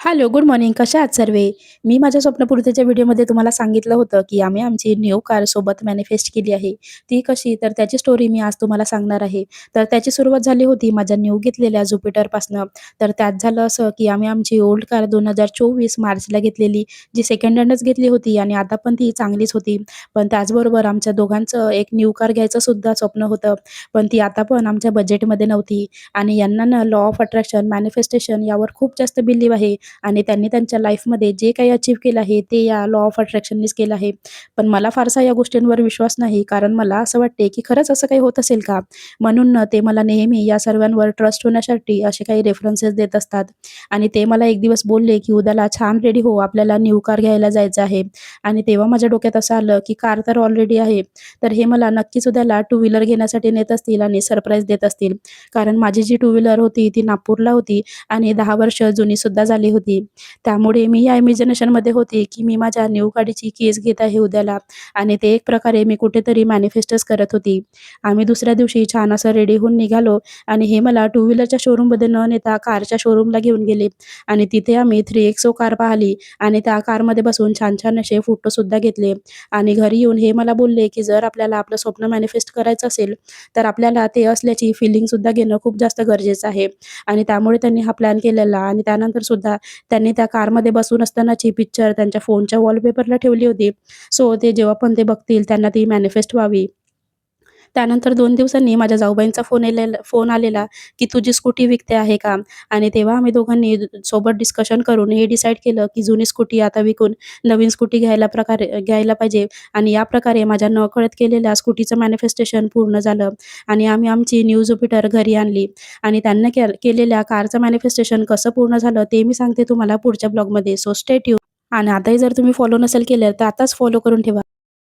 Hello, good morning. कशा आहात सर्वे? मी माझ्या स्वप्नपूर्तीच्या व्हिडिओमध्ये तुम्हाला सांगितलं होतं, की आम्ही आमची न्यू कार सोबत मॅनिफेस्ट केली आहे. ती कशी? तर त्याची स्टोरी मी आज तुम्हाला सांगणार आहे. तर त्याची सुरुवात झाली होती माझ्या न्यू घेतलेल्या ज्युपिटरपासनं. तर त्यात झालं असं, की आम्ही आमची ओल्ड कार 2024 मार्चला घेतलेली, जी सेकंड हँडच घेतली होती आणि आता पण ती चांगलीच होती. पण त्याचबरोबर आमच्या दोघांचं एक न्यू कार घ्यायचं सुद्धा स्वप्न होतं. पण ती आता पण आमच्या बजेटमध्ये नव्हती आणि यांना ना लॉ ऑफ अट्रॅक्शन, मॅनिफेस्टेशन यावर खूप जास्त बिलीव्ह आहे. आणि त्यांनी त्यांच्या लाईफमध्ये जे काही अचीव्ह केलं आहे ते या लॉ ऑफ अट्रॅक्शननीच केलं आहे. पण मला फारसा या गोष्टींवर विश्वास नाही, कारण मला असं वाटते की खरंच असं काही होत असेल का? म्हणून ते मला नेहमी या सर्वांवर ट्रस्ट होण्यासाठी असे काही रेफरन्सेस देत असतात. आणि ते मला एक दिवस बोलले की उद्याला छान रेडी हो, आपल्याला न्यू कार घ्यायला जायचं आहे. आणि तेव्हा माझ्या डोक्यात असं आलं की कार तर ऑलरेडी आहे, तर हे मला नक्कीच उद्याला टू व्हीलर घेण्यासाठी नेत असतील आणि सरप्राईज देत असतील. कारण माझी जी टू व्हीलर होती ती नागपूरला होती आणि 10 वर्ष जुनीसुद्धा झाली होती. त्यामुळे मी या इमॅजिनेशनमध्ये होते, की मी माझ्या न्यू गाडीची केस घेत आहे उद्याला आणि ते एक प्रकारे मी कुठेतरी मॅनिफेस्टच करत होती. आम्ही दुसऱ्या दिवशी छान असं रेडी होऊन निघालो आणि हे मला टू व्हीलरच्या शोरूममध्ये न नेता कारच्या शोरूमला घेऊन गेले आणि तिथे आम्ही 3XO कार पाहिली आणि त्या कारमध्ये बसून छान-छान असे फोटोसुद्धा घेतले आणि घरी येऊन हे मला बोलले, की जर आपल्याला आपलं स्वप्न मॅनिफेस्ट करायचं असेल, तर आपल्याला ते असल्याची फीलिंगसुद्धा घेणं खूप जास्त गरजेचं आहे. आणि त्यामुळे त्यांनी हा प्लॅन केलेला आणि त्यानंतर सुद्धा त्यांनी त्या कारमध्ये बसून असतानाची पिक्चर त्यांच्या फोनच्या वॉलपेपरला ठेवली होती. सो ते जेव्हा पण ते बघतील त्यांना ती मॅनिफेस्ट व्हावी. त्यानंतर 2 दिवसांनी माझ्या जाऊबाईंचा फोन आलेला, की "तुझी स्कूटी विकते आहे का?" आणि तेव्हा आम्ही दोघांनी सोबत डिस्कशन करून हे डिसाईड केलं, की जुनी स्कूटी आता विकून नवीन स्कूटी घ्यायला पाहिजे आणि या प्रकारे माझ्या नकळत केलेल्या स्कूटीचं मॅनिफेस्टेशन पूर्ण झालं आणि आम्ही आमची न्यू ज्युपिटर घरी आणली आणि त्यांनी केलेल्या कारचं मॅनिफेस्टेशन कसं पूर्ण झालं ते मी सांगते तुम्हाला पुढच्या ब्लॉगमध्ये. सो स्टे ट्यून आणि आताही जर तुम्ही फॉलो नसेल केलं तर आताच फॉलो करून ठेवा.